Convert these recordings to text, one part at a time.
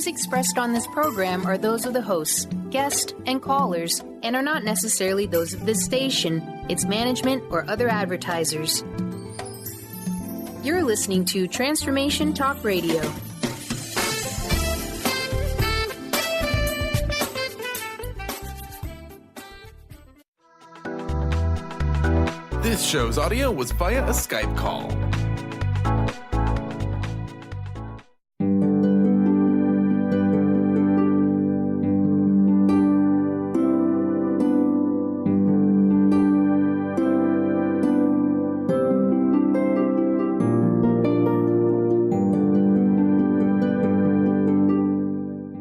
views expressed on this program are those of the hosts, guests, and callers, and are not necessarily those of this station, its management, or other advertisers. You're listening to Transformation Talk Radio. This show's audio was via a Skype call.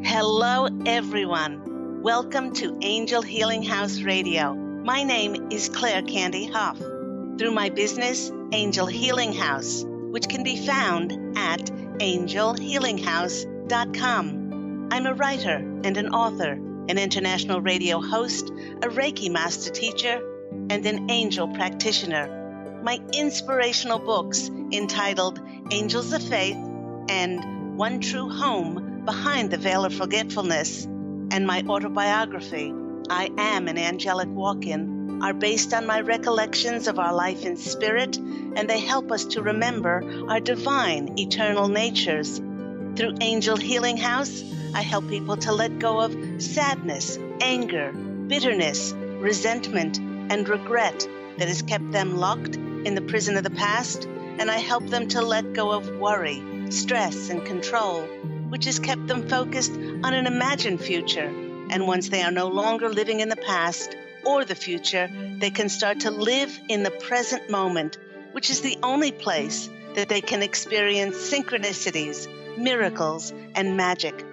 Hello, everyone. Welcome to Angel Healing House Radio. My name is Candy Hough. Through my business, Angel Healing House, which can be found at angelhealinghouse.com. I'm a writer and an author, an international radio host, a Reiki master teacher, and an angel practitioner. My inspirational books entitled Angels of Faith and One True Home Behind the Veil of Forgetfulness, and my autobiography, I Am an Angelic Walk-In, are based on my recollections of our life in spirit, and they help us to remember our divine, eternal natures. Through Angel Healing House, I help people to let go of sadness, anger, bitterness, resentment, and regret that has kept them locked in the prison of the past, and I help them to let go of worry, stress, and control, which has kept them focused on an imagined future. And once they are no longer living in the past or the future, they can start to live in the present moment, which is the only place that they can experience synchronicities, miracles, and magic.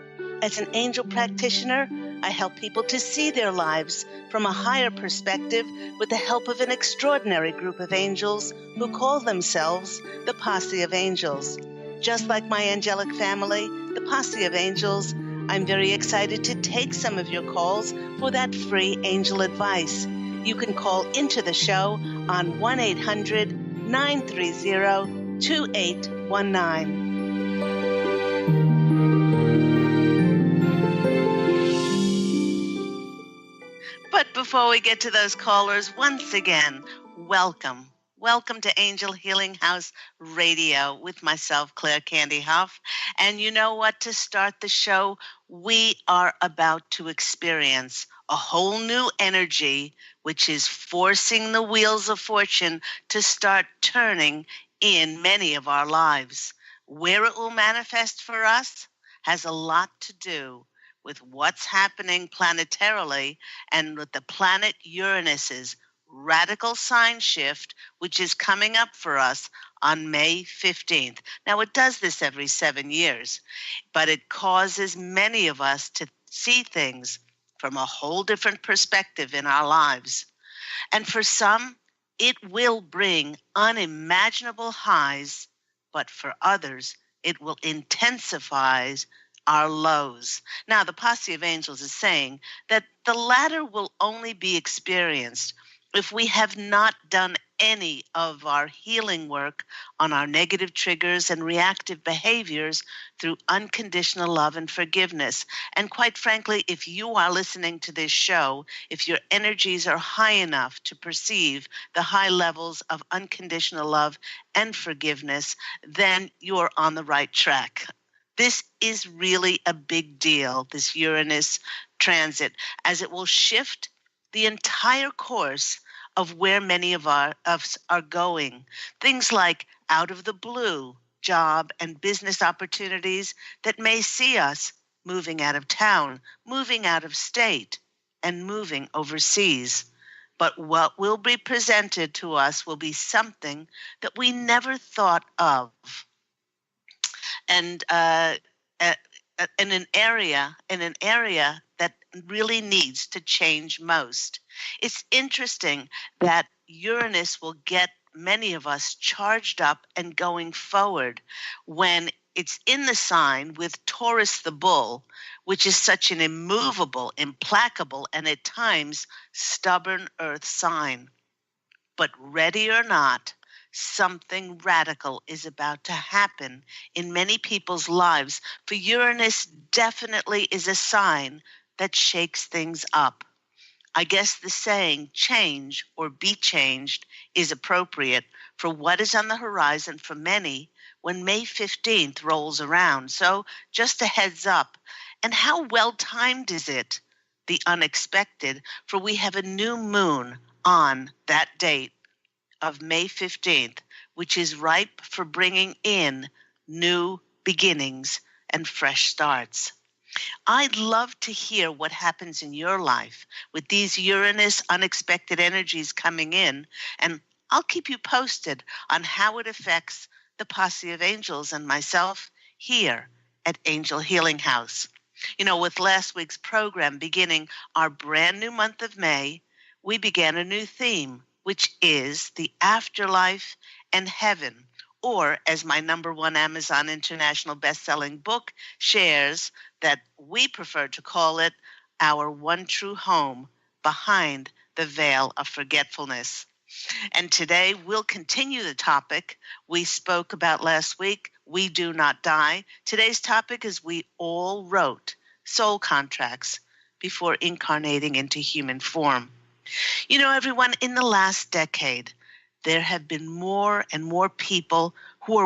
As an angel practitioner, I help people to see their lives from a higher perspective with the help of an extraordinary group of angels who call themselves the Posse of Angels. Just like my angelic family, the Posse of Angels, I'm very excited to take some of your calls for that free angel advice. You can call into the show on 1-800-930-2819. But before we get to those callers, once again, welcome. Welcome to Angel Healing House Radio with myself, Candy Hough. And you know what? To start the show, we are about to experience a whole new energy, which is forcing the wheels of fortune to start turning in many of our lives. Where it will manifest for us has a lot to do with what's happening planetarily and with the planet Uranus's radical sign shift, which is coming up for us on May 15th. Now, it does this every 7 years, but it causes many of us to see things from a whole different perspective in our lives. And for some, it will bring unimaginable highs, but for others, it will intensify our lows. Now, the Posse of Angels is saying that the latter will only be experienced if we have not done any of our healing work on our negative triggers and reactive behaviors through unconditional love and forgiveness. And quite frankly, if you are listening to this show, if your energies are high enough to perceive the high levels of unconditional love and forgiveness, then you're on the right track. This is really a big deal, this Uranus transit, as it will shift the entire course of where many of us are going. Things like out of the blue job and business opportunities that may see us moving out of town, moving out of state, and moving overseas. But what will be presented to us will be something that we never thought of. And in an area that really needs to change most. It's interesting that Uranus will get many of us charged up and going forward when it's in the sign with Taurus the bull, which is such an immovable, implacable, and at times stubborn earth sign. But ready or not, Something radical is about to happen in many people's lives, for Uranus definitely is a sign that shakes things up. I guess the saying, change or be changed, is appropriate for what is on the horizon for many when May 15th rolls around. So just a heads up. And how well timed is it? The unexpected, for we have a new moon on that date of May 15th, which is ripe for bringing in new beginnings and fresh starts. I'd love to hear what happens in your life with these Uranus unexpected energies coming in, and I'll keep you posted on how it affects the Posse of Angels and myself here at Angel Healing House. With last week's program beginning our brand new month of May, we began a new theme, which is the afterlife and heaven, or as my #1 Amazon International best-selling book shares, that we prefer to call it our one true home behind the veil of forgetfulness. And today we'll continue the topic we spoke about last week, We Do Not Die. Today's topic is we all wrote soul contracts before incarnating into human form. Everyone, in the last decade, there have been more and more people who are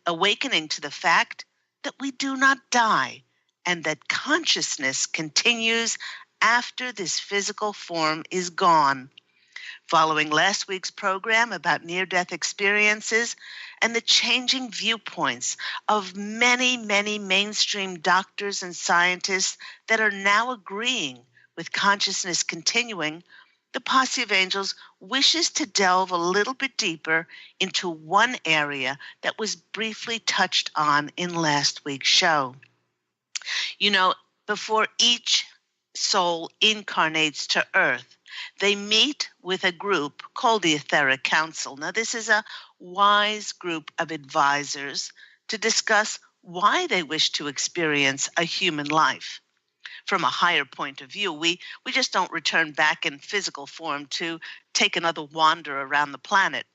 awakening to the fact that we do not die and that consciousness continues after this physical form is gone. Following last week's program about near-death experiences and the changing viewpoints of many, many mainstream doctors and scientists that are now agreeing with consciousness continuing, the Posse of Angels wishes to delve a little bit deeper into one area that was briefly touched on in last week's show. Before each soul incarnates to Earth, they meet with a group called the Etheric Council. Now, this is a wise group of advisors to discuss why they wish to experience a human life. From a higher point of view, we just don't return back in physical form to take another wander around the planet.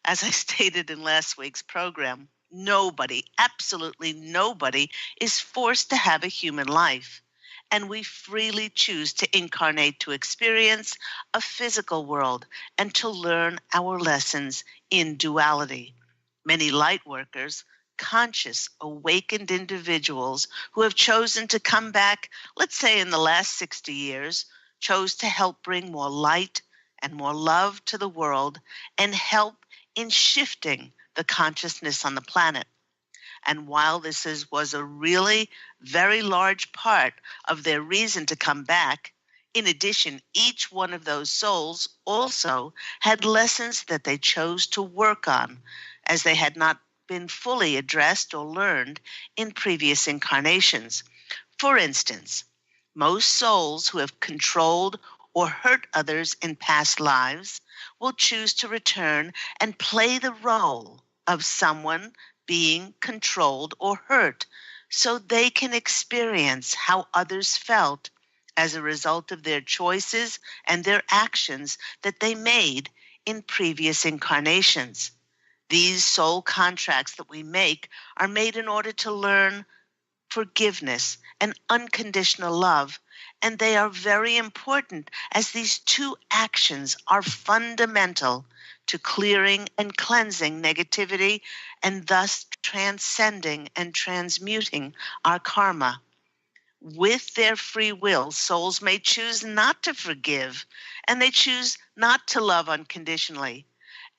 As I stated in last week's program, nobody, absolutely nobody, is forced to have a human life. And we freely choose to incarnate to experience a physical world and to learn our lessons in duality. Many light workers, conscious, awakened individuals who have chosen to come back, let's say in the last 60 years, chose to help bring more light and more love to the world and help in shifting the consciousness on the planet. And while this was a really very large part of their reason to come back, in addition, each one of those souls also had lessons that they chose to work on, as they had not been fully addressed or learned in previous incarnations. For instance, most souls who have controlled or hurt others in past lives will choose to return and play the role of someone being controlled or hurt, so they can experience how others felt as a result of their choices and their actions that they made in previous incarnations. These soul contracts that we make are made in order to learn forgiveness and unconditional love, and they are very important as these two actions are fundamental to clearing and cleansing negativity and thus transcending and transmuting our karma. With their free will, souls may choose not to forgive, and they choose not to love unconditionally.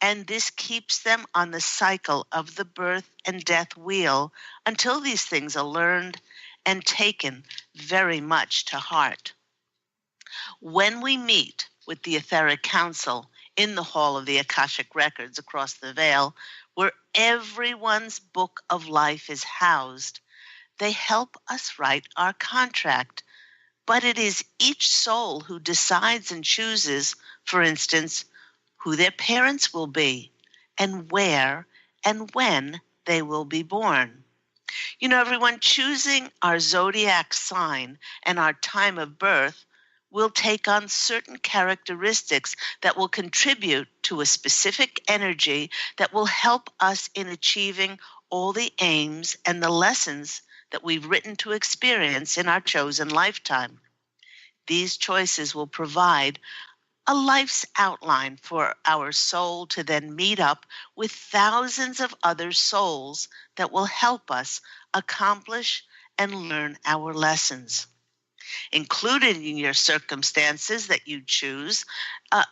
And this keeps them on the cycle of the birth and death wheel until these things are learned and taken very much to heart. When we meet with the Etheric Council in the Hall of the Akashic Records across the veil, where everyone's book of life is housed, they help us write our contract. But it is each soul who decides and chooses, for instance, who their parents will be, and where and when they will be born. Everyone, choosing our zodiac sign and our time of birth will take on certain characteristics that will contribute to a specific energy that will help us in achieving all the aims and the lessons that we've written to experience in our chosen lifetime. These choices will provide a life's outline for our soul to then meet up with thousands of other souls that will help us accomplish and learn our lessons. Included in your circumstances that you choose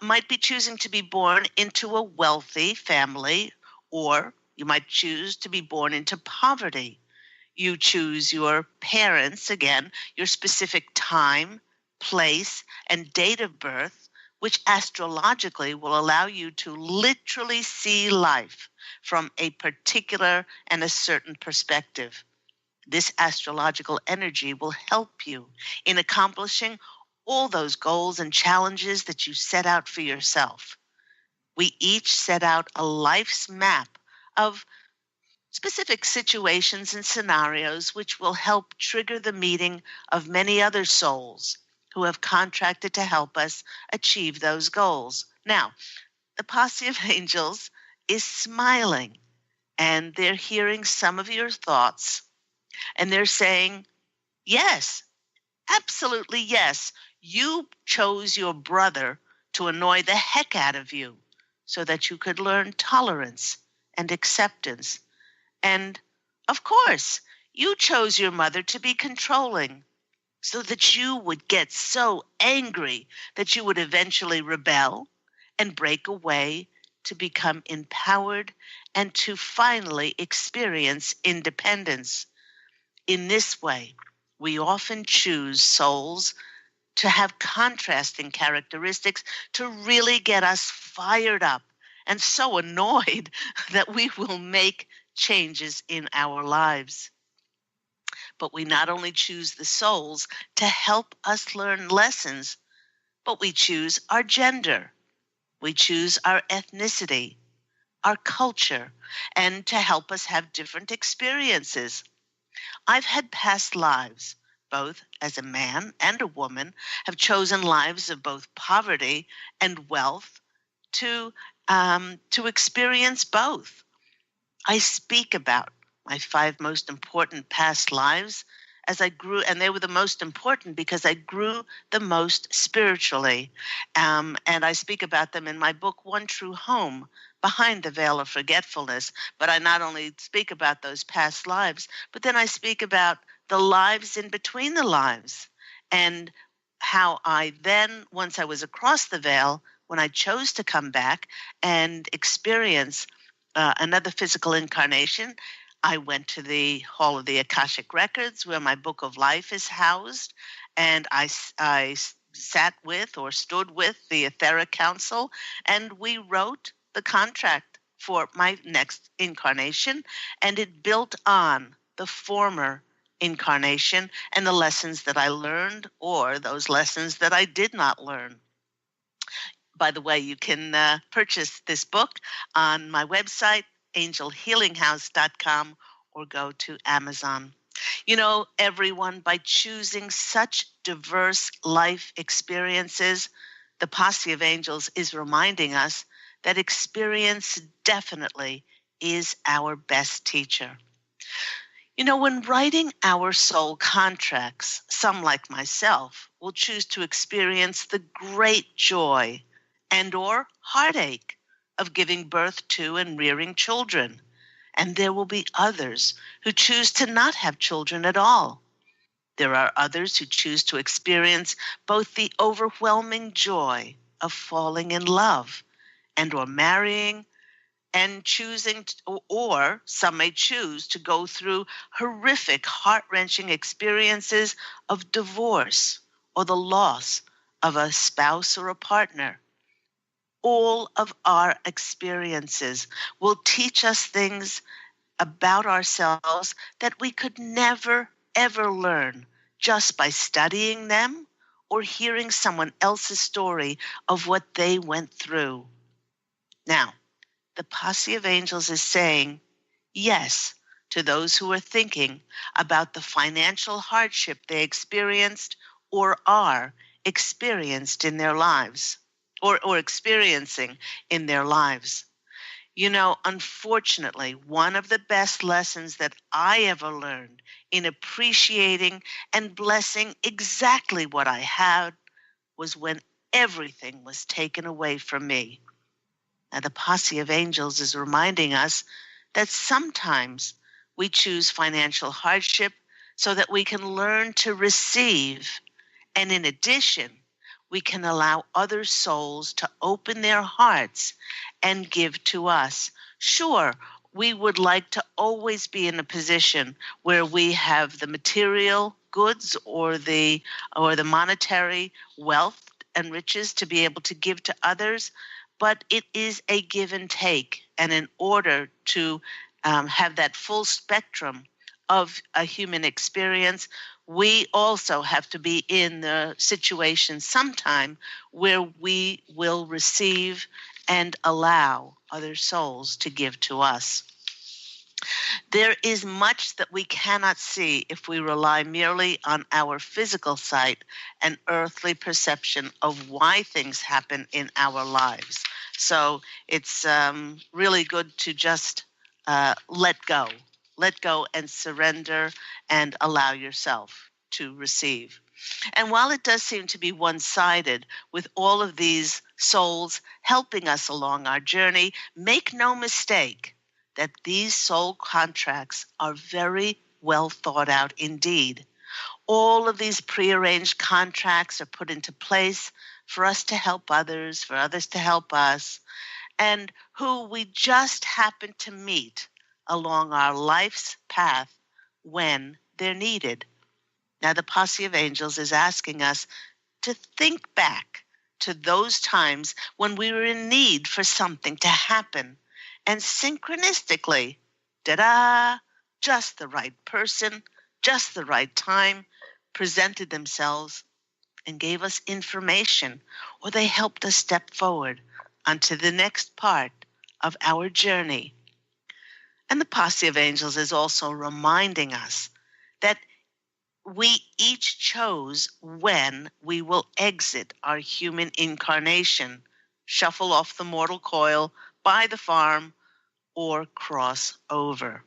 might be choosing to be born into a wealthy family, or you might choose to be born into poverty. You choose your parents, again, your specific time, place, and date of birth, which astrologically will allow you to literally see life from a particular and a certain perspective. This astrological energy will help you in accomplishing all those goals and challenges that you set out for yourself. We each set out a life's map of specific situations and scenarios which will help trigger the meeting of many other souls who have contracted to help us achieve those goals. Now, the Posse of Angels is smiling, and they're hearing some of your thoughts, and they're saying, yes, absolutely yes. You chose your brother to annoy the heck out of you so that you could learn tolerance and acceptance. And of course, you chose your mother to be controlling so that you would get so angry that you would eventually rebel and break away to become empowered and to finally experience independence. In this way, we often choose souls to have contrasting characteristics to really get us fired up and so annoyed that we will make changes in our lives. But we not only choose the souls to help us learn lessons, but we choose our gender, we choose our ethnicity, our culture, and to help us have different experiences. I've had past lives, both as a man and a woman, have chosen lives of both poverty and wealth to experience both. I speak about my 5 most important past lives as I grew, and they were the most important because I grew the most spiritually. And I speak about them in my book, One True Home, Behind the Veil of Forgetfulness. But I not only speak about those past lives, but then I speak about the lives in between the lives and how I then, once I was across the veil, when I chose to come back and experience another physical incarnation, I went to the Hall of the Akashic Records where my book of life is housed, and I sat with or stood with the Etheric Council, and we wrote the contract for my next incarnation, and it built on the former incarnation and the lessons that I learned or those lessons that I did not learn. By the way, you can purchase this book on my website, angelhealinghouse.com, or go to Amazon. You know, everyone, by choosing such diverse life experiences, the Posse of Angels is reminding us that experience definitely is our best teacher. You know, when writing our soul contracts, some like myself will choose to experience the great joy and or heartache of giving birth to and rearing children. And there will be others who choose to not have children at all. There are others who choose to experience both the overwhelming joy of falling in love and or marrying and choosing to, or some may choose to go through horrific, heart-wrenching experiences of divorce or the loss of a spouse or a partner. All of our experiences will teach us things about ourselves that we could never, ever learn just by studying them or hearing someone else's story of what they went through. Now, the Posse of Angels is saying yes to those who are thinking about the financial hardship they experienced or are experienced in their lives or experiencing in their lives. You know, unfortunately, one of the best lessons that I ever learned in appreciating and blessing exactly what I had was when everything was taken away from me. Now, the Posse of Angels is reminding us that sometimes we choose financial hardship so that we can learn to receive. And in addition, we can allow other souls to open their hearts and give to us. Sure, we would like to always be in a position where we have the material goods or the monetary wealth and riches to be able to give to others, but it is a give and take. And in order to have that full spectrum of a human experience, we also have to be in the situation sometime where we will receive and allow other souls to give to us. There is much that we cannot see if we rely merely on our physical sight and earthly perception of why things happen in our lives. So it's really good to just let go and surrender and allow yourself to receive. And while it does seem to be one-sided with all of these souls helping us along our journey, make no mistake that these soul contracts are very well thought out indeed. All of these prearranged contracts are put into place for us to help others, for others to help us, and who we just happen to meet along our life's path when they're needed. Now, the Posse of Angels is asking us to think back to those times when we were in need for something to happen. And synchronistically, ta-da, just the right person, just the right time, presented themselves and gave us information, or they helped us step forward onto the next part of our journey. And the Posse of Angels is also reminding us that we each chose when we will exit our human incarnation, shuffle off the mortal coil, buy the farm, or cross over.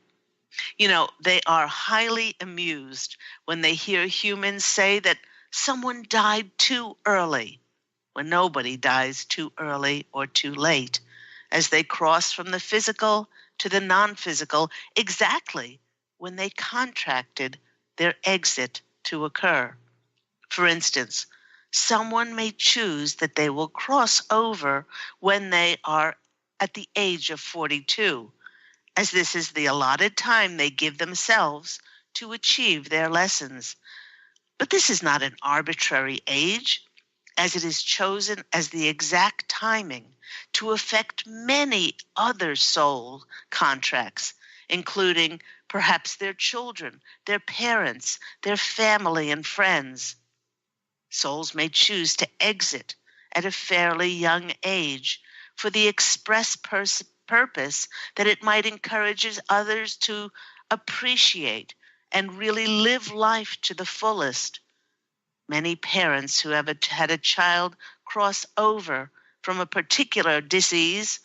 You know, they are highly amused when they hear humans say that someone died too early, when nobody dies too early or too late, as they cross from the physical to the non-physical exactly when they contracted their exit to occur. For instance, someone may choose that they will cross over when they are at the age of 42, as this is the allotted time they give themselves to achieve their lessons. But this is not an arbitrary age, as it is chosen as the exact timing to affect many other soul contracts, including perhaps their children, their parents, their family and friends. Souls may choose to exit at a fairly young age for the express purpose that it might encourage others to appreciate and really live life to the fullest. Many parents who have had a child cross over from a particular disease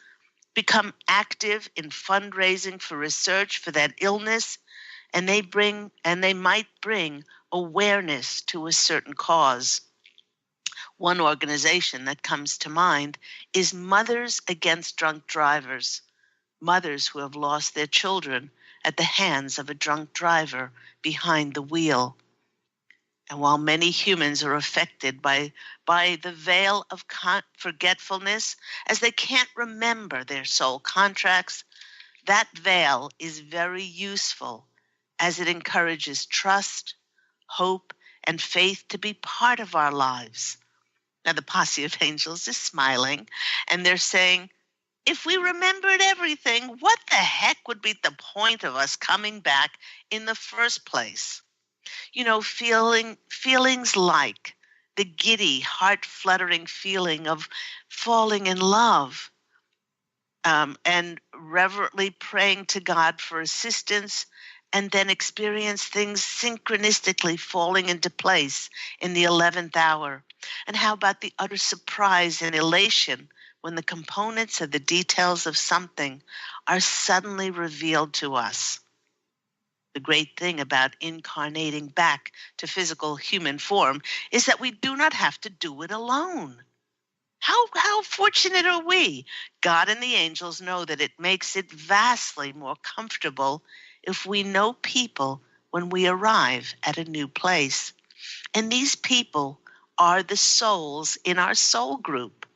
become active in fundraising for research for that illness, and they might bring awareness to a certain cause. One organization that comes to mind is Mothers Against Drunk Drivers, mothers who have lost their children at the hands of a drunk driver behind the wheel. And while many humans are affected by the veil of forgetfulness, as they can't remember their soul contracts, that veil is very useful as it encourages trust, hope, and faith to be part of our lives. Now, the Posse of Angels is smiling, and they're saying, if we remembered everything, what the heck would be the point of us coming back in the first place? You know, feelings like the giddy, heart-fluttering feeling of falling in love, and reverently praying to God for assistance and then experience things synchronistically falling into place in the 11th hour? And how about the utter surprise and elation when the components of the details of something are suddenly revealed to us? The great thing about incarnating back to physical human form is that we do not have to do it alone. How fortunate are we? God and the angels know that it makes it vastly more comfortable if we know people when we arrive at a new place. And these people are the souls in our soul group.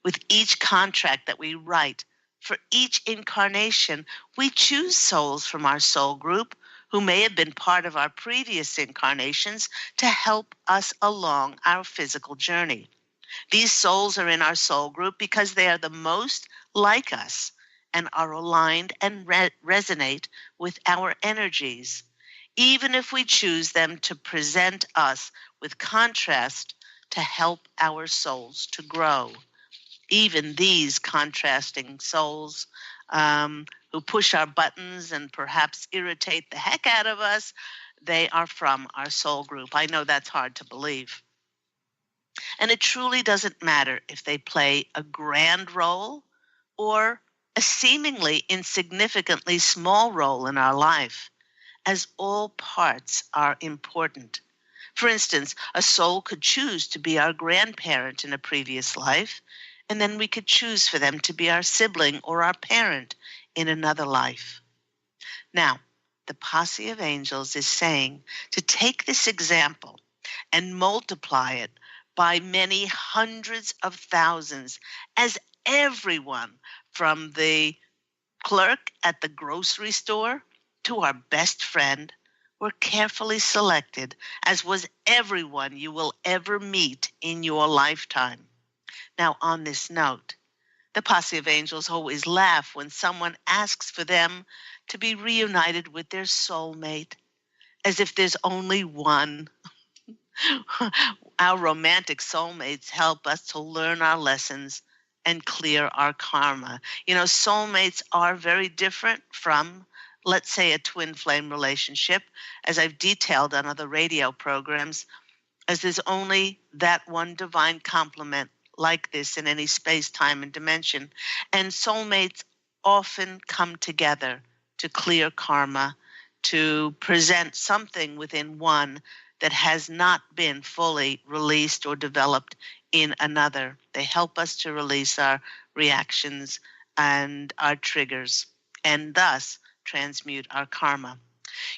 With each contract that we write, for each incarnation, we choose souls from our soul group who may have been part of our previous incarnations to help us along our physical journey. These souls are in our soul group because they are the most like us and are aligned and resonate with our energies, even if we choose them to present us with contrast to help our souls to grow. Even these contrasting souls who push our buttons and perhaps irritate the heck out of us, they are from our soul group. I know that's hard to believe. And it truly doesn't matter if they play a grand role or a seemingly insignificantly small role in our life, as all parts are important. For instance, a soul could choose to be our grandparent in a previous life, and then we could choose for them to be our sibling or our parent in another life. Now, the Posse of Angels is saying to take this example and multiply it by many hundreds of thousands, as everyone from the clerk at the grocery store to our best friend were carefully selected, as was everyone you will ever meet in your lifetime. Now, on this note, the Posse of Angels always laugh when someone asks for them to be reunited with their soulmate, as if there's only one. Our romantic soulmates help us to learn our lessons and clear our karma. You know, soulmates are very different from, let's say, a twin flame relationship, as I've detailed on other radio programs, as there's only that one divine complement like this in any space, time, and dimension. And soulmates often come together to clear karma, to present something within one that has not been fully released or developed in another. They help us to release our reactions and our triggers, and thus transmute our karma.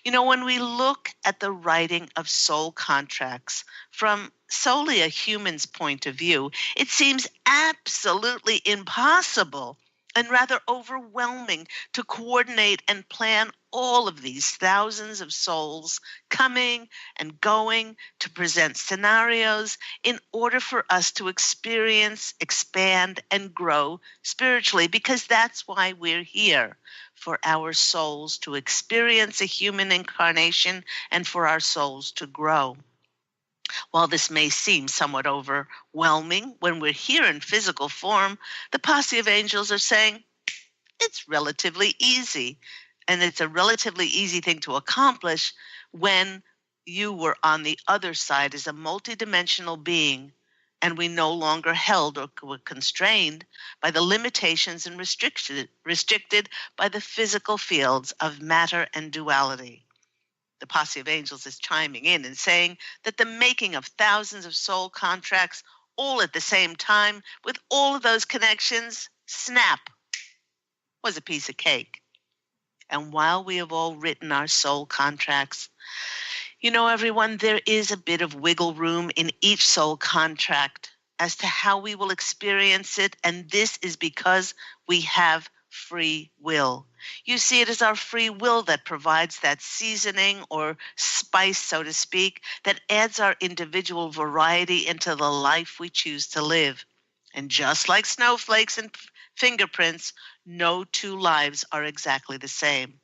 You know, when we look at the writing of soul contracts from solely a human's point of view, it seems absolutely impossible and rather overwhelming to coordinate and plan all of these thousands of souls coming and going to present scenarios in order for us to experience, expand, and grow spiritually, because that's why we're here, for our souls to experience a human incarnation and for our souls to grow. While this may seem somewhat overwhelming when we're here in physical form, the Posse of Angels are saying it's relatively easy. And it's a relatively easy thing to accomplish when you were on the other side as a multidimensional being, and we no longer held or were constrained by the limitations and restricted by the physical fields of matter and duality. The Posse of Angels is chiming in and saying that the making of thousands of soul contracts all at the same time with all of those connections, snap, was a piece of cake. And while we have all written our soul contracts, you know, everyone, there is a bit of wiggle room in each soul contract as to how we will experience it. And this is because we have free will. You see, it is our free will that provides that seasoning or spice, so to speak, that adds our individual variety into the life we choose to live. And just like snowflakes and fingerprints, no two lives are exactly the same.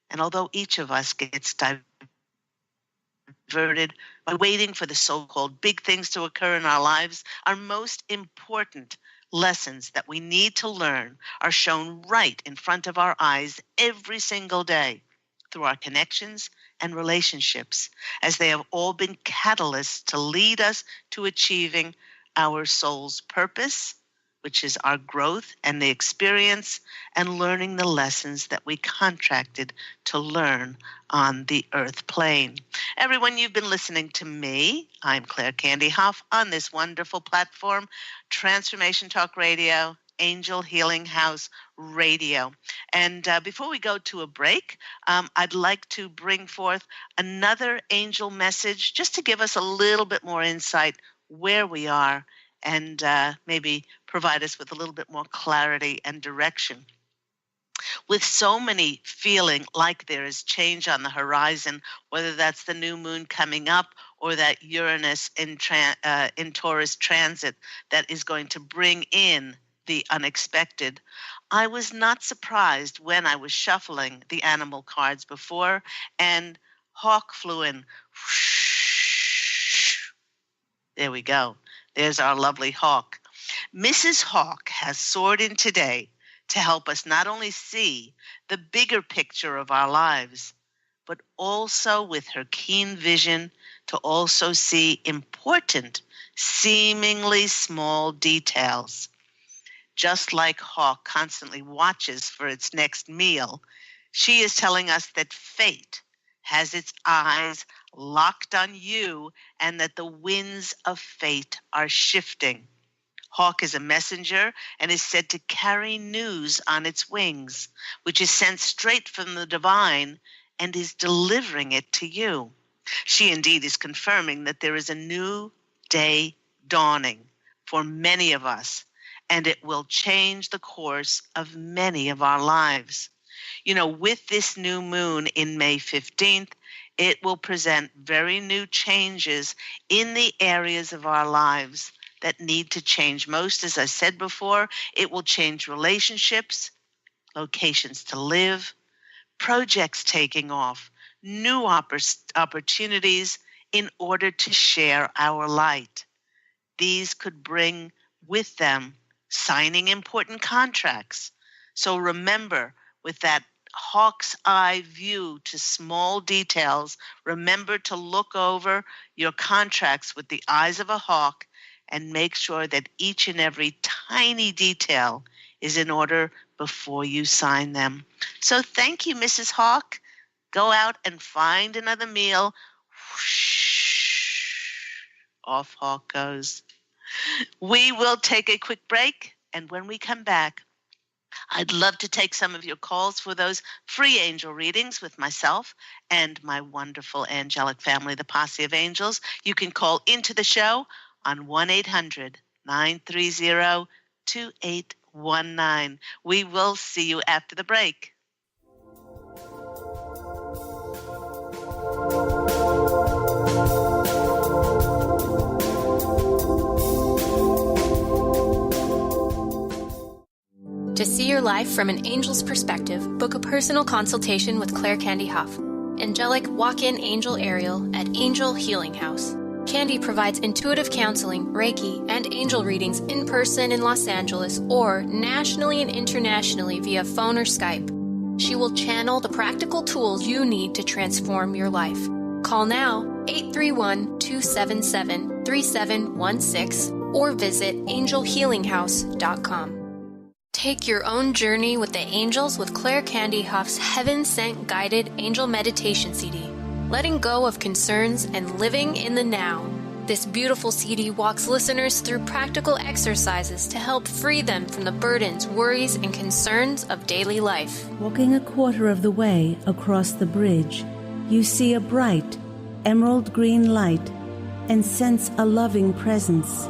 And although each of us gets diverted by waiting for the so-called big things to occur in our lives, our most important lessons that we need to learn are shown right in front of our eyes every single day through our connections and relationships, as they have all been catalysts to lead us to achieving our soul's purpose, which is our growth and the experience and learning the lessons that we contracted to learn on the earth plane. Everyone, you've been listening to me. I'm Claire Candy Hough on this wonderful platform, Transformation Talk Radio, Angel Healing House Radio. And before we go to a break, I'd like to bring forth another angel message just to give us a little bit more insight where we are and maybe provide us with a little bit more clarity and direction. With so many feeling like there is change on the horizon, whether that's the new moon coming up or that Uranus in Taurus transit that is going to bring in the unexpected, I was not surprised when I was shuffling the animal cards before and Hawk flew in. There we go. There's our lovely Hawk. Mrs. Hawk has soared in today to help us not only see the bigger picture of our lives, but also with her keen vision to also see important, seemingly small details. Just like Hawk constantly watches for its next meal, she is telling us that fate has its eyes locked on you and that the winds of fate are shifting. Hawk is a messenger and is said to carry news on its wings, which is sent straight from the divine and is delivering it to you. She indeed is confirming that there is a new day dawning for many of us, and it will change the course of many of our lives. You know, with this new moon in May 15th, it will present very new changes in the areas of our lives that need to change most. As I said before, it will change relationships, locations to live, projects taking off, new opportunities in order to share our light. These could bring with them signing important contracts. So remember, with that hawk's eye view to small details, remember to look over your contracts with the eyes of a hawk and make sure that each and every tiny detail is in order before you sign them. So thank you, Mrs. Hawk. Go out and find another meal. Whoosh, off Hawk goes. We will take a quick break, and when we come back, I'd love to take some of your calls for those free angel readings with myself and my wonderful angelic family, the Posse of Angels. You can call into the show on 1-800-930-2819. We will see you after the break. To see your life from an angel's perspective, book a personal consultation with Claire Candy Hough, angelic walk-in angel Ariel at Angel Healing House. Candy provides intuitive counseling, Reiki, and angel readings in person in Los Angeles or nationally and internationally via phone or Skype. She will channel the practical tools you need to transform your life. Call now, 831-277-3716, or visit angelhealinghouse.com. Take your own journey with the angels with Claire Candy Hough's Heaven Sent Guided Angel Meditation CD, letting go of concerns and living in the now. This beautiful CD walks listeners through practical exercises to help free them from the burdens, worries, and concerns of daily life. Walking a quarter of the way across the bridge, you see a bright, emerald green light and sense a loving presence.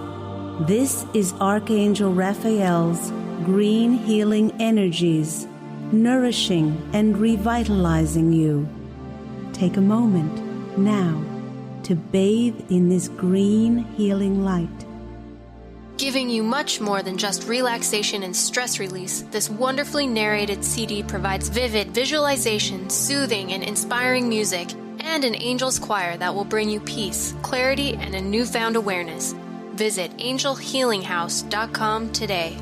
This is Archangel Raphael's green healing energies, nourishing and revitalizing you. Take a moment now to bathe in this green healing light. Giving you much more than just relaxation and stress release, this wonderfully narrated CD provides vivid visualization, soothing and inspiring music, and an angel's choir that will bring you peace, clarity, and a newfound awareness. Visit angelhealinghouse.com today.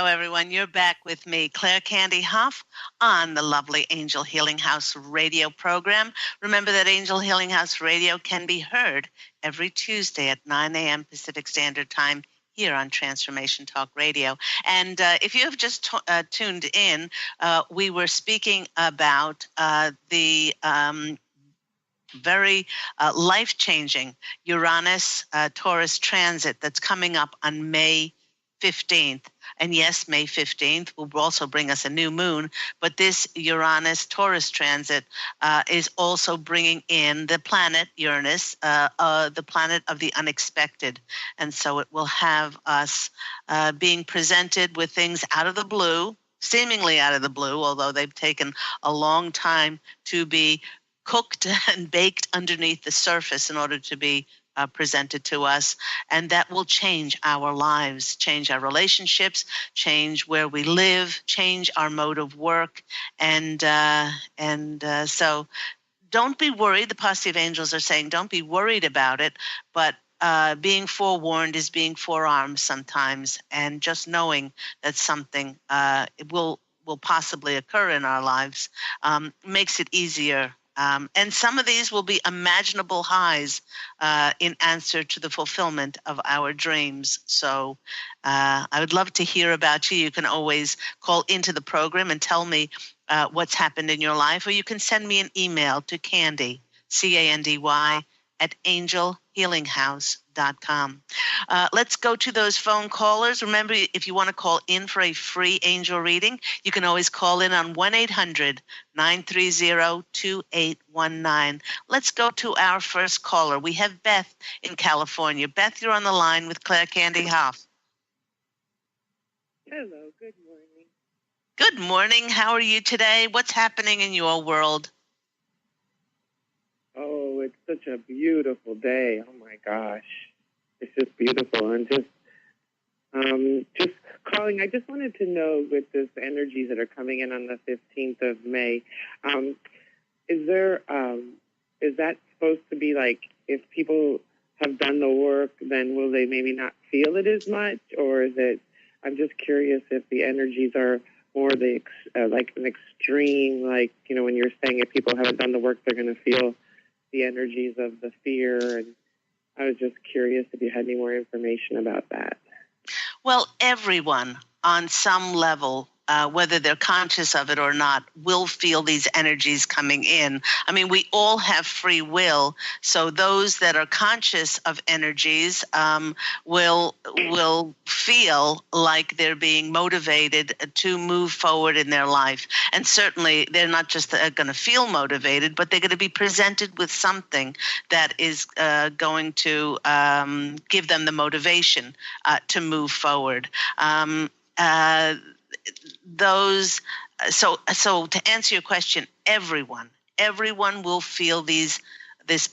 everyone. You're back with me, Claire Candy Hough, on the lovely Angel Healing House radio program. Remember that Angel Healing House radio can be heard every Tuesday at 9 a.m. Pacific Standard Time here on Transformation Talk Radio. And if you have just tuned in, we were speaking about the very life-changing Uranus Taurus transit that's coming up on May 15th. And yes, May 15th will also bring us a new moon, but this Uranus Taurus transit is also bringing in the planet Uranus, the planet of the unexpected. And so it will have us being presented with things out of the blue, seemingly out of the blue, although they've taken a long time to be cooked and baked underneath the surface in order to be presented to us, and that will change our lives, change our relationships, change where we live, change our mode of work, and so don't be worried. The Posse of Angels are saying don't be worried about it, but being forewarned is being forearmed sometimes, and just knowing that something will possibly occur in our lives makes it easier. And some of these will be imaginable highs in answer to the fulfillment of our dreams. So I would love to hear about you. You can always call into the program and tell me what's happened in your life, or you can send me an email to Candy, C-A-N-D-Y, at angelhealinghouse.com. Let's go to those phone callers. Remember, if you want to call in for a free angel reading, you can always call in on 1-800-930-2819. Let's go to our first caller. We have Beth in California. Beth, you're on the line with Claire Candy Hough. Hello, good morning. Good morning. How are you today? What's happening in your world? Oh, it's such a beautiful day. Oh my gosh. It's just beautiful. And just calling, I just wanted to know with this energies that are coming in on the 15th of May, is that supposed to be like if people have done the work, then will they maybe not feel it as much? Or is it, I'm just curious if the energies are more like an extreme, like, you know, when you're saying if people haven't done the work, they're going to feel the energies of the fear. And I was just curious if you had any more information about that. Well, everyone on some level, whether they're conscious of it or not, will feel these energies coming in. I mean, we all have free will, so those that are conscious of energies will feel like they're being motivated to move forward in their life. And certainly they're not just going to feel motivated, but they're going to be presented with something that is going to give them the motivation to move forward. So to answer your question, everyone will feel this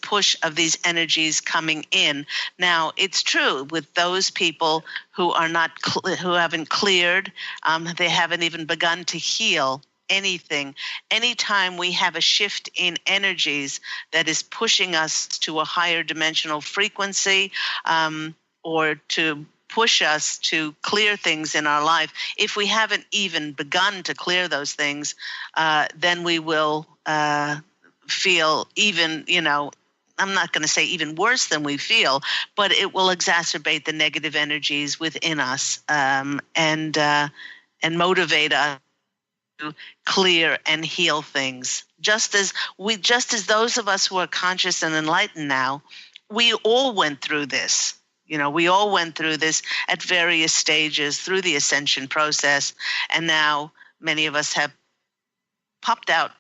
push of these energies coming in. Now, it's true with those people who are who haven't cleared, they haven't even begun to heal anything. Anytime we have a shift in energies that is pushing us to a higher dimensional frequency, or to push us to clear things in our life, if we haven't even begun to clear those things, then we will feel even, I'm not going to say even worse than we feel, but it will exacerbate the negative energies within us and motivate us to clear and heal things. Just as those of us who are conscious and enlightened now, we all went through this. We all went through this at various stages through the ascension process, and now many of us have popped out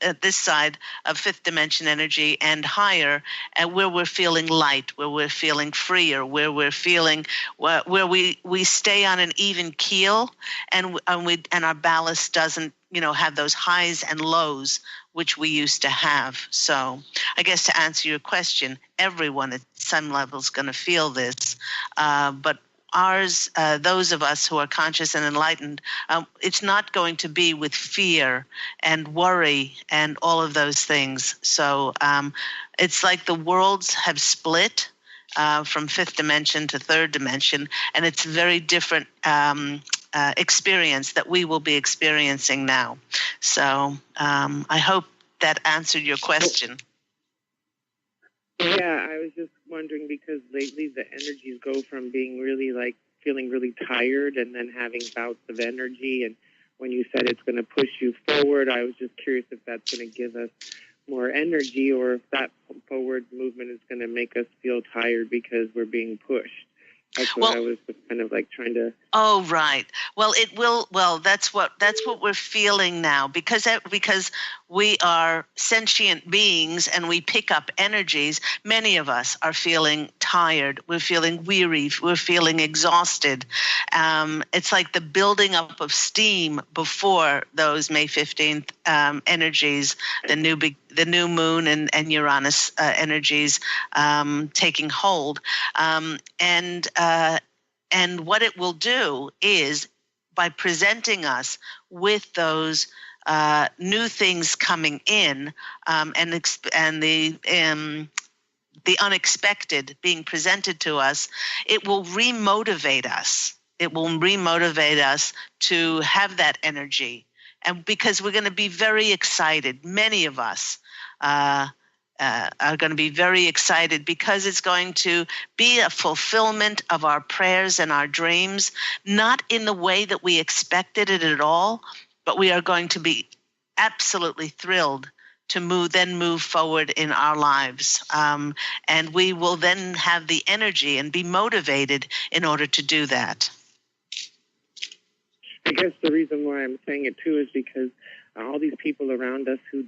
at this side of fifth dimension energy and higher, and where we're feeling light, where we're feeling freer, where we're feeling where we stay on an even keel, and our ballast doesn't have those highs and lows which we used to have. So I guess to answer your question, everyone at some level is going to feel this, but ours, those of us who are conscious and enlightened, it's not going to be with fear and worry and all of those things. So it's like the worlds have split from fifth dimension to third dimension, and it's very different experience that we will be experiencing now. So I hope that answered your question. Yeah, I was just wondering because lately the energies go from being really like feeling really tired and then having bouts of energy. And when you said it's going to push you forward, I was just curious if that's going to give us more energy or if that forward movement is going to make us feel tired because we're being pushed. That's what I was kind of like trying to. Oh, right. Well, it will. Well, that's what we're feeling now because we are sentient beings and we pick up energies. Many of us are feeling tired. We're feeling weary. We're feeling exhausted. It's like the building up of steam before those May 15th energies, the new moon and Uranus energies taking hold, and what it will do is by presenting us with those new things coming in and the unexpected being presented to us, it will remotivate us. It will remotivate us to have that energy. And because we're going to be very excited, many of us are going to be very excited because it's going to be a fulfillment of our prayers and our dreams, not in the way that we expected it at all, but we are going to be absolutely thrilled to move forward in our lives. And we will then have the energy and be motivated in order to do that. I guess the reason why I'm saying it too is because all these people around us who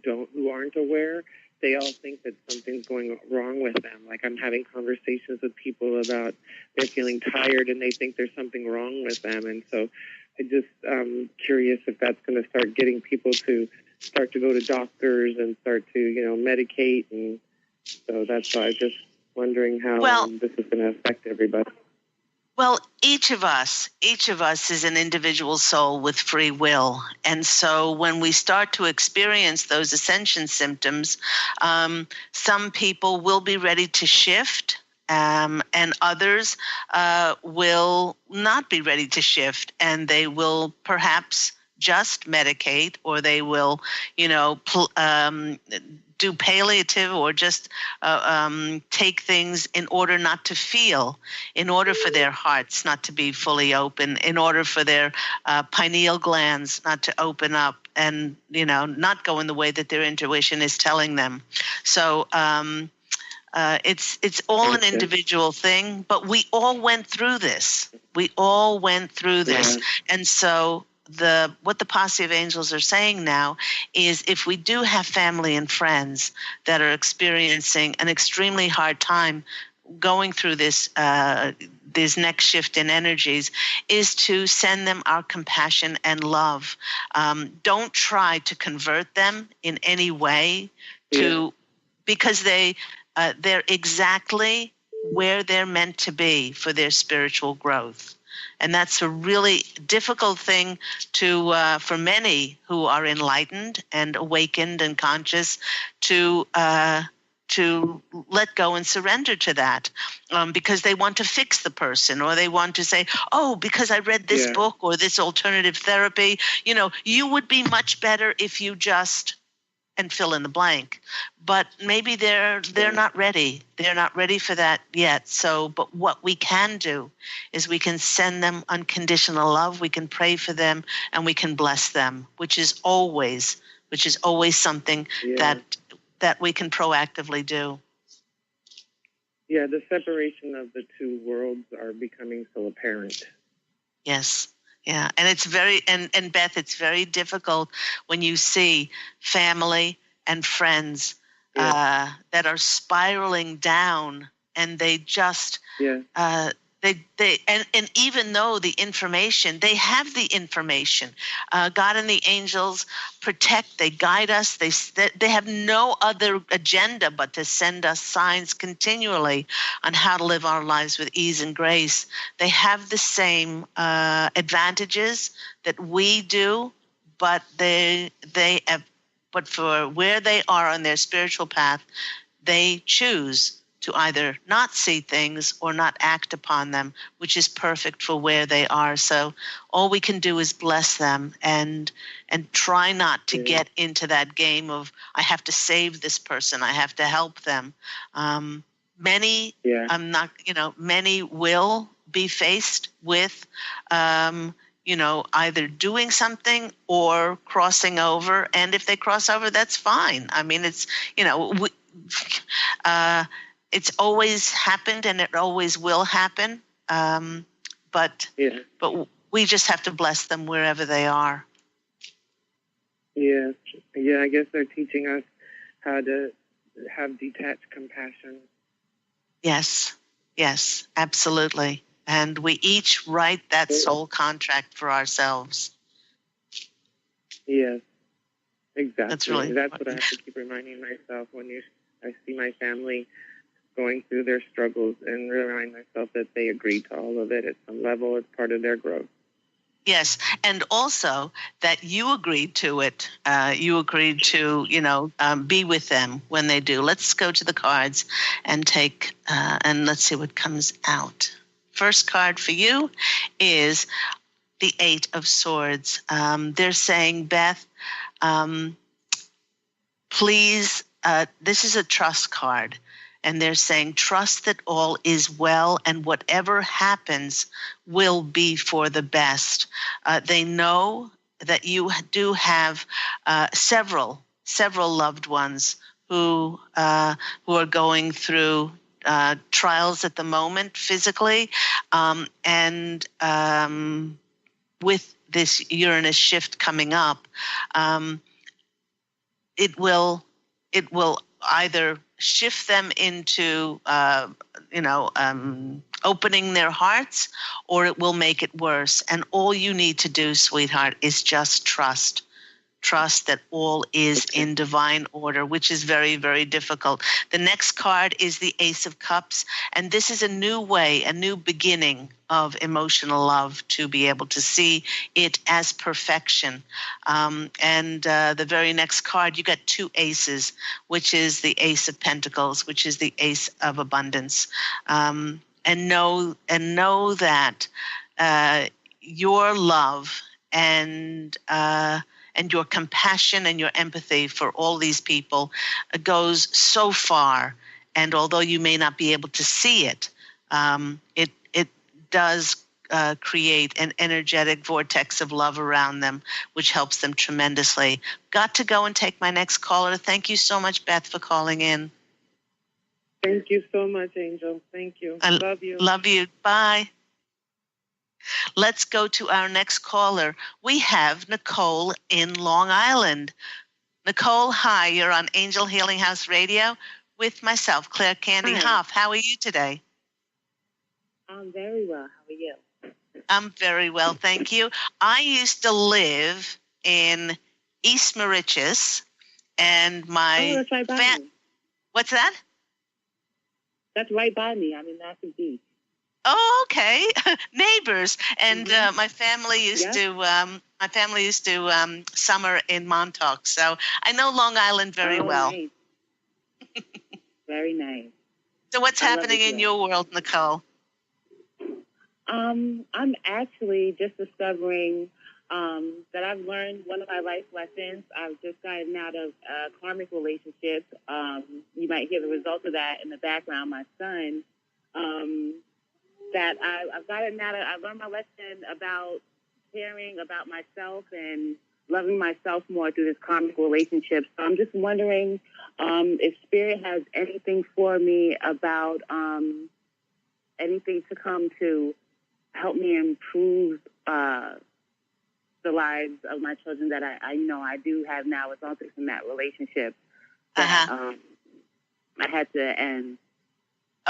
aren't aware, they all think that something's going wrong with them. Like I'm having conversations with people about they're feeling tired and they think there's something wrong with them. And so I just curious if that's going to start getting people to start to go to doctors and start to, medicate. And so that's why I'm just wondering how this is going to affect everybody. Well, each of us is an individual soul with free will. And so when we start to experience those ascension symptoms, some people will be ready to shift, and others will not be ready to shift, and they will perhaps just medicate, or they will, do palliative or just take things in order not to feel, in order for their hearts not to be fully open, in order for their pineal glands not to open up and, not go in the way that their intuition is telling them. So it's all an individual thing, but we all went through this. Yeah. And so what the Posse of Angels are saying now is if we do have family and friends that are experiencing an extremely hard time going through this next shift in energies, is to send them our compassion and love. Don't try to convert them in any way because they're exactly where they're meant to be for their spiritual growth. And that's a really difficult thing for many who are enlightened and awakened and conscious to let go and surrender to that, because they want to fix the person, or they want to say, oh, because I read this book or this alternative therapy, you would be much better if you just, and fill in the blank. But maybe they're not ready. They're not ready for that yet. So, but what we can do is we can send them unconditional love. We can pray for them and we can bless them, which is always something that we can proactively do. Yeah, the separation of the two worlds are becoming so apparent. Yes. Yeah, and it's and Beth, it's very difficult when you see family and friends that are spiraling down, and they just and even though the information, they have the information, God and the angels protect, they guide us, they have no other agenda but to send us signs continually on how to live our lives with ease and grace. They have the same advantages that we do, but but for where they are on their spiritual path, they choose to either not see things or not act upon them, which is perfect for where they are. So all we can do is bless them and try not to get into that game of, I have to save this person, I have to help them. Many will be faced with, either doing something or crossing over. And if they cross over, that's fine. I mean, it's, it's always happened and it always will happen. But we just have to bless them wherever they are. Yeah. Yeah, I guess they're teaching us how to have detached compassion. Yes, absolutely. And we each write that soul contract for ourselves. Yes, exactly. That's really That's what I have to keep reminding myself when I see my family going through their struggles, and remind myself that they agreed to all of it at some level. It's part of their growth. Yes, and also that you agreed to it. You agreed to, be with them when they do. Let's go to the cards and take, and let's see what comes out. First card for you is the Eight of Swords. They're saying, Beth, please, this is a trust card. And they're saying, trust that all is well and whatever happens will be for the best. They know that you do have several loved ones who are going through trials at the moment physically, and with this Uranus shift coming up, it will either shift them into, opening their hearts, or it will make it worse. And all you need to do, sweetheart, is just trust. Trust that all is in divine order, which is very, very difficult. The next card is the Ace of Cups, and this is a new way, a new beginning of emotional love, to be able to see it as perfection. And the very next card, you got two aces, which is the Ace of Pentacles, which is the Ace of Abundance. And know that your love and your compassion and your empathy for all these people goes so far. And although you may not be able to see it, it does create an energetic vortex of love around them, which helps them tremendously. Got to go and take my next caller. Thank you so much, Beth, for calling in. Thank you so much, Angel. Thank you. I love you. Love you. Bye. Let's go to our next caller. We have Nicole in Long Island. Nicole, hi. You're on Angel Healing House Radio with myself, Claire Candy Hough. How are you today? I'm very well. How are you? I'm very well, thank you. I used to live in East Mauritius, and my that's right by me. What's that? That's right by me. I'm in Nassau Beach. Oh, okay. Neighbors. And my family used to summer in Montauk, so I know Long Island very well. Nice. Very nice. So what's happening in your world, Nicole? I'm actually just discovering that I've learned one of my life lessons. I've just gotten out of a karmic relationship. You might hear the result of that in the background. My son, that I've gotten out of. I learned my lesson about caring about myself and loving myself more through this karmic relationship. So I'm just wondering if Spirit has anything for me about anything to come to help me improve the lives of my children that I do have now, resulting from that relationship that I had to end.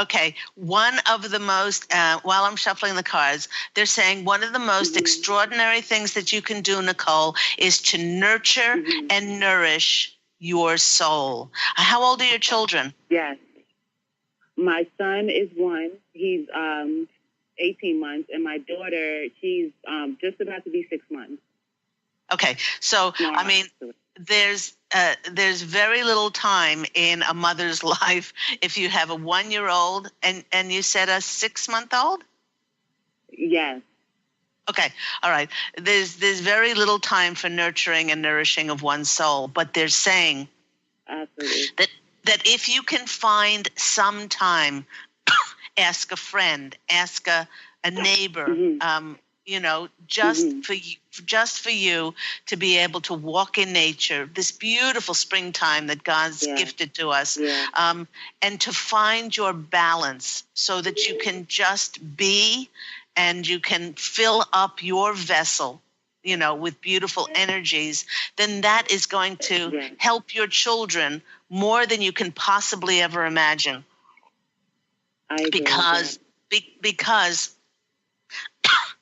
Okay, one of the most, while I'm shuffling the cards, they're saying one of the most extraordinary things that you can do, Nicole, is to nurture and nourish your soul. How old are your children? Yes. My son is 1. He's 18 months, and my daughter, she's just about to be 6 months. Okay, so, I mean, there's there's very little time in a mother's life if you have a 1-year-old and you said a 6-month-old? Yes. Okay, all right. There's very little time for nurturing and nourishing of one's soul, but they're saying absolutely that if you can find some time, ask a friend, ask a neighbor, just for you to be able to walk in nature, this beautiful springtime that God's gifted to us, and to find your balance so that you can just be and you can fill up your vessel, with beautiful energies, then that is going to help your children more than you can possibly ever imagine. Because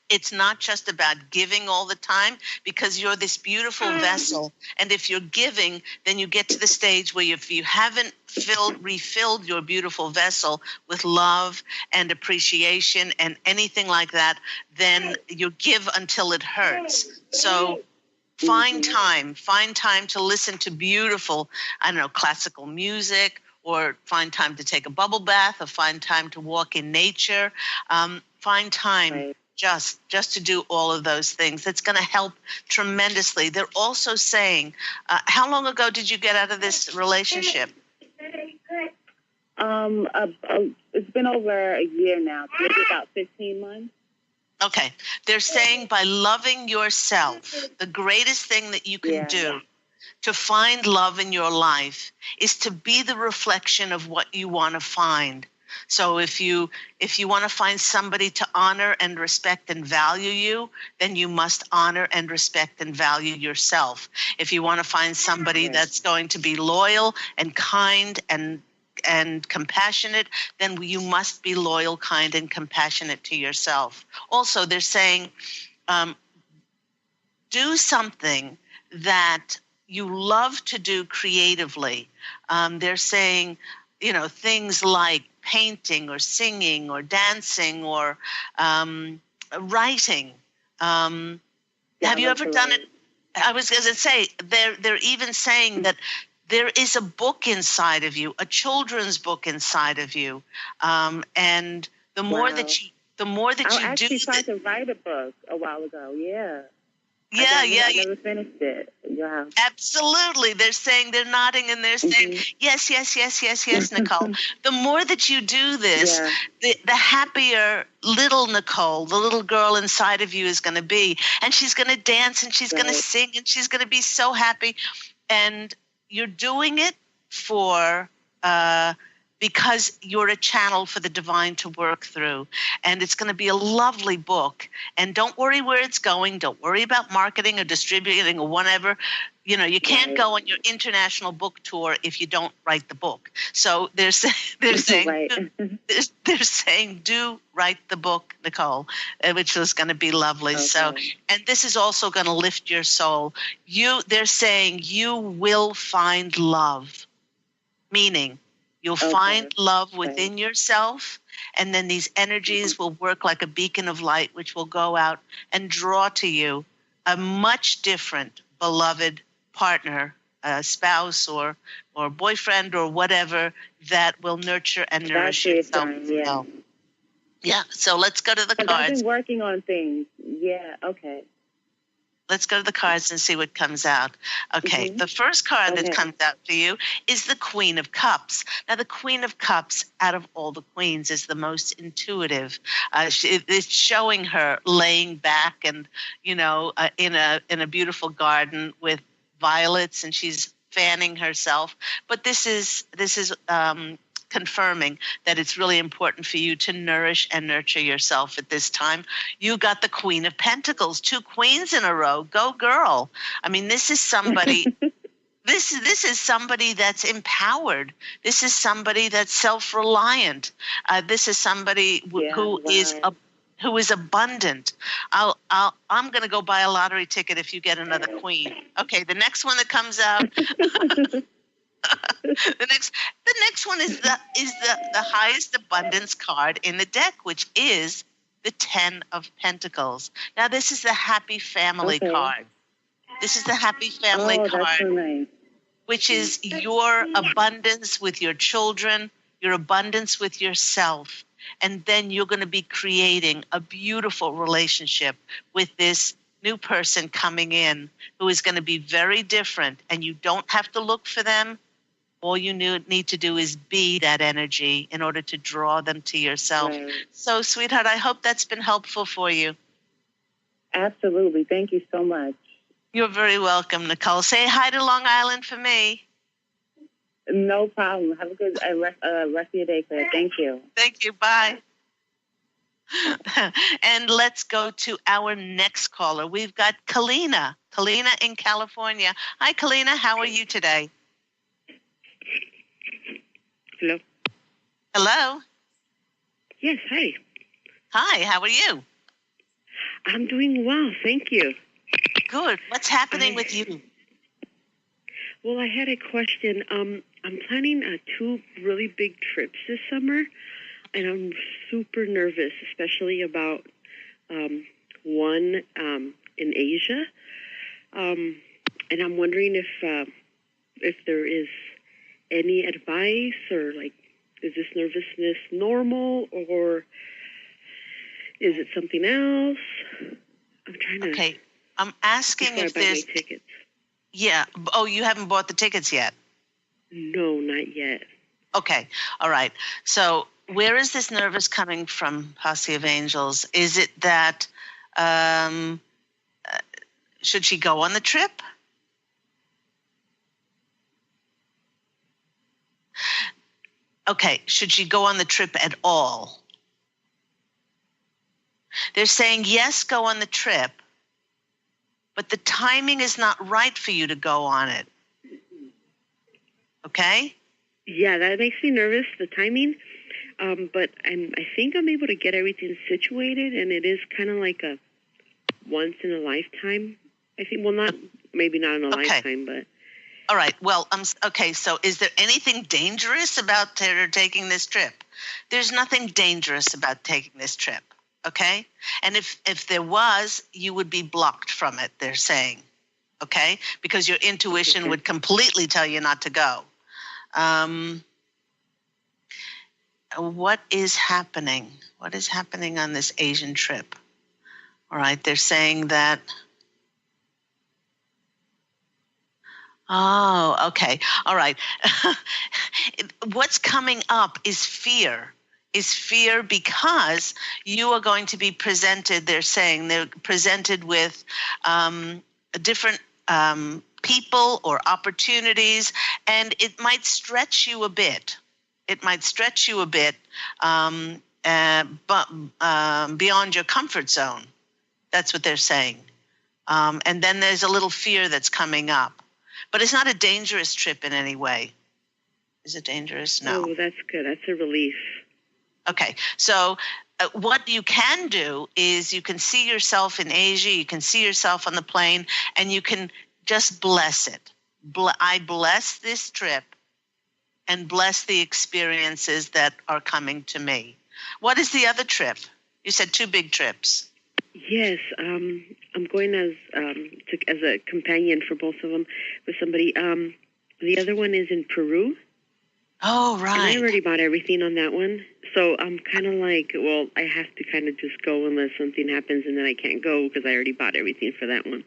it's not just about giving all the time, because you're this beautiful vessel. And if you're giving, then you get to the stage where if you haven't refilled your beautiful vessel with love and appreciation and anything like that, then you give until it hurts. So find time to listen to beautiful, classical music, or find time to take a bubble bath, or find time to walk in nature. Find time just to do all of those things. That's going to help tremendously. They're also saying, how long ago did you get out of this relationship? It's been over a year now, maybe about 15 months. Okay. They're saying by loving yourself, the greatest thing that you can do to find love in your life is to be the reflection of what you want to find. So if you want to find somebody to honor and respect and value you, then you must honor and respect and value yourself. If you want to find somebody that's going to be loyal and kind and compassionate, then you must be loyal, kind, and compassionate to yourself. Also, they're saying, do something that you love to do creatively. They're saying, things like painting or singing or dancing or writing. Have you ever done it? I was going to say, they're even saying that there is a book inside of you, a children's book inside of you, and the more that you I actually tried to write a book a while ago. I never finished it. Yeah. Absolutely. They're saying, they're nodding and they're saying, yes, Nicole. The more that you do this, the happier little Nicole, the little girl inside of you is going to be. And she's going to dance and she's going to sing and she's going to be so happy. And you're doing it because you're a channel for the divine to work through. And it's going to be a lovely book. And don't worry where it's going. Don't worry about marketing or distributing or whatever. You can't go on your international book tour if you don't write the book. So they're saying they're saying do write the book, Nicole, which is going to be lovely. Okay. So, and this is also going to lift your soul. They're saying you will find love, meaning you'll find love within yourself, and then these energies will work like a beacon of light, which will go out and draw to you a much different beloved partner, a spouse or boyfriend or whatever that will nurture and nourish yourself. Yeah. So let's go to the cards. I've been working on things. Yeah. Okay. Let's go to the cards and see what comes out. Okay, the first card that comes out for you is the Queen of Cups. Now, the Queen of Cups, out of all the queens, is the most intuitive. It's showing her laying back and, in a beautiful garden with violets, and she's fanning herself. But this is confirming that it's really important for you to nourish and nurture yourself at this time. You got the Queen of Pentacles, 2 queens in a row. Go girl. I mean, this is somebody this is somebody that's empowered. This is somebody that's self-reliant. This is somebody who is abundant. I'm going to go buy a lottery ticket if you get another queen. Okay, the next one that comes out The next one is the highest abundance card in the deck, which is the 10 of Pentacles. Now, this is the happy family card. This is the happy family card. That's so nice. which is your abundance with your children, your abundance with yourself. And then you're going to be creating a beautiful relationship with this new person coming in who is going to be very different. And you don't have to look for them. All you need to do is be that energy in order to draw them to yourself. Right. So, sweetheart, I hope that's been helpful for you. Absolutely. Thank you so much. You're very welcome, Nicole. Say hi to Long Island for me. No problem. Have a good rest of your day, Claire. Thank you. Thank you. Bye. And let's go to our next caller. We've got Kalina. Kalina in California. Hi, Kalina. How are you today? Hello. Hello. Yes, hi. Hi, how are you? I'm doing well, thank you. Good. What's happening with you? Well, I had a question. I'm planning 2 really big trips this summer, and I'm super nervous, especially about one in Asia. And I'm wondering if there is any advice, or like, is this nervousness normal, or is it something else? I'm trying to. Okay. I'm asking if there's. My tickets. Yeah. Oh, you haven't bought the tickets yet? No, not yet. Okay. All right. So where is this nervous coming from, Posse of Angels? Is it that should she go on the trip? Okay. Should she go on the trip at all? They're saying, yes, go on the trip, but the timing is not right for you to go on it. Okay? Yeah, that makes me nervous, the timing. But I think I'm able to get everything situated, and it is kind of like a once in a lifetime. I think, well, maybe not in a lifetime, but. All right. Well, okay. So is there anything dangerous about her taking this trip? There's nothing dangerous about taking this trip. Okay? And if there was, you would be blocked from it, they're saying. Okay? Because your intuition would completely tell you not to go. What is happening? What is happening on this Asian trip? All right. They're saying that. Oh, okay. All right. What's coming up is fear. Is fear because you are going to be presented, they're saying, they're presented with different people or opportunities, and it might stretch you a bit. It might stretch you a bit but beyond your comfort zone. That's what they're saying. And then there's a little fear that's coming up. But it's not a dangerous trip in any way. Is it dangerous? No. Oh, that's good. That's a relief. Okay. So what you can do is you can see yourself in Asia, you can see yourself on the plane, and you can just bless it. I bless this trip and bless the experiences that are coming to me. What is the other trip? You said 2 big trips. Yes, I'm going as a companion for both of them with somebody. The other one is in Peru. Oh, right. And I already bought everything on that one. So I'm kind of like, well, I have to kind of just go unless something happens, and then I can't go because I already bought everything for that one.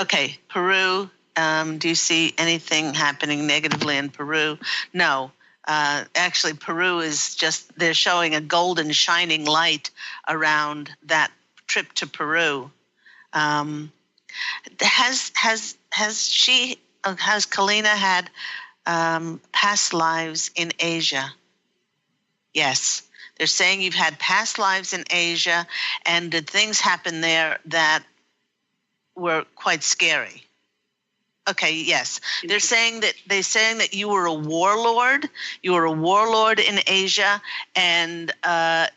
Okay, Peru. Do you see anything happening negatively in Peru? No. Actually, Peru is just, they're showing a golden shining light around that trip to Peru. Has Kalina had past lives in Asia? Yes. They're saying you've had past lives in Asia, and did things happen there that were quite scary? Okay, yes. They're saying that you were a warlord. You were a warlord in Asia, and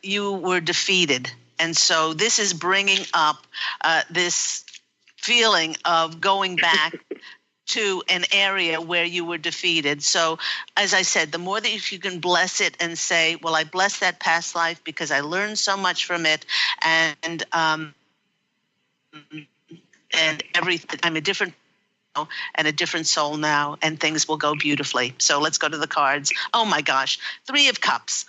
you were defeated. And so this is bringing up this feeling of going back to an area where you were defeated. So, as I said, the more that if you can bless it and say, well, I bless that past life because I learned so much from it, and everything, I'm a different and a different soul now, and things will go beautifully. So let's go to the cards. Oh my gosh, 3 of Cups.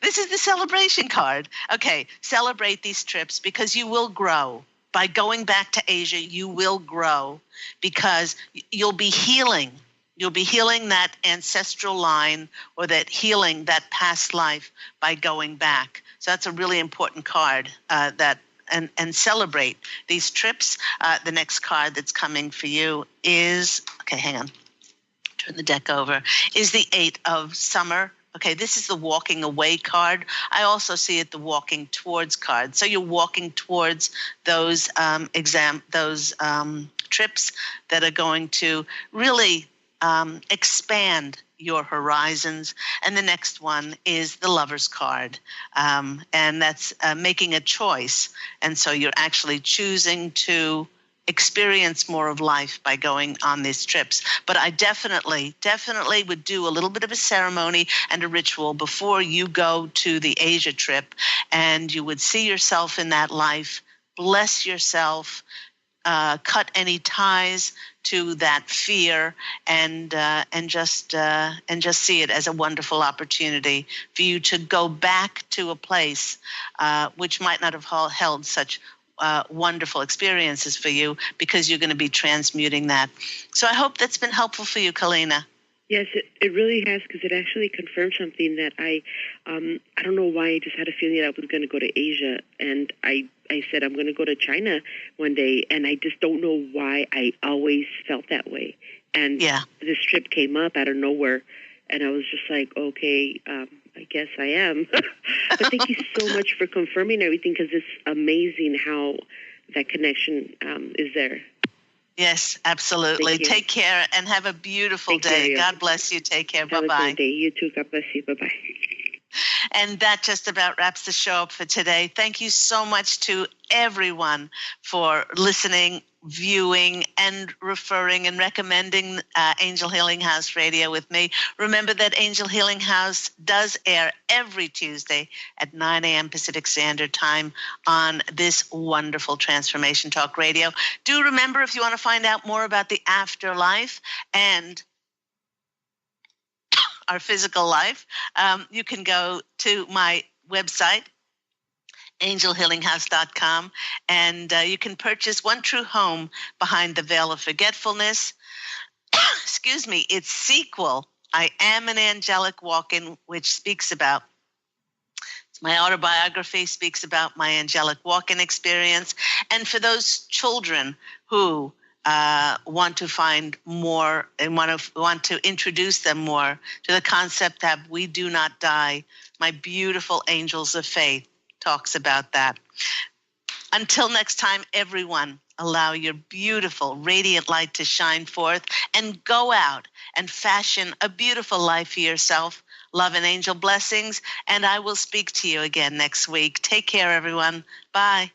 This is the celebration card. Okay, celebrate these trips because you will grow. By going back to Asia, you will grow because you'll be healing. You'll be healing that ancestral line or healing that past life by going back. So that's a really important card and celebrate these trips. The next card that's coming for you is, okay, hang on, turn the deck over, is the 8 of Summer. Okay, this is the walking away card. I also see it the walking towards card. So you're walking towards those trips that are going to really expand your horizons. And the next one is the Lover's card. And that's making a choice. And so you're actually choosing to experience more of life by going on these trips. But I definitely would do a little bit of a ceremony and a ritual before you go to the Asia trip. And you would see yourself in that life, bless yourself, cut any ties to that fear, and just see it as a wonderful opportunity for you to go back to a place which might not have held such wonderful experiences for you, because you're going to be transmuting that. So I hope that's been helpful for you, Kalina. Yes, it really has, because it actually confirmed something that I don't know why, I just had a feeling that I was going to go to Asia, and I said I'm going to go to China one day, and I just don't know why I always felt that way. And this trip came up out of nowhere, and I was just like, okay, I guess I am. But thank you so much for confirming everything, because it's amazing how that connection is there. Yes, absolutely. Take care and have a beautiful day. God bless you. Take care. Bye-bye. Have a good day. You too. God bless you. Bye-bye. And that just about wraps the show up for today. Thank you so much to everyone for listening, viewing, and referring and recommending Angel Healing House Radio with me. Remember that Angel Healing House does air every Tuesday at 9 a.m. Pacific Standard Time on this wonderful Transformation Talk Radio. Do remember, if you want to find out more about the afterlife and our physical life, you can go to my website, angelhealinghouse.com, and you can purchase One True Home Behind the Veil of Forgetfulness. Excuse me, its sequel, I Am an Angelic Walk-In, which speaks about, it's my autobiography, speaks about my angelic walk-in experience. And for those children who want to find more and want to introduce them more to the concept that we do not die, my beautiful Angels of Faith talks about that. Until next time, everyone, allow your beautiful, radiant light to shine forth and go out and fashion a beautiful life for yourself. Love and angel blessings, and I will speak to you again next week. Take care, everyone. Bye.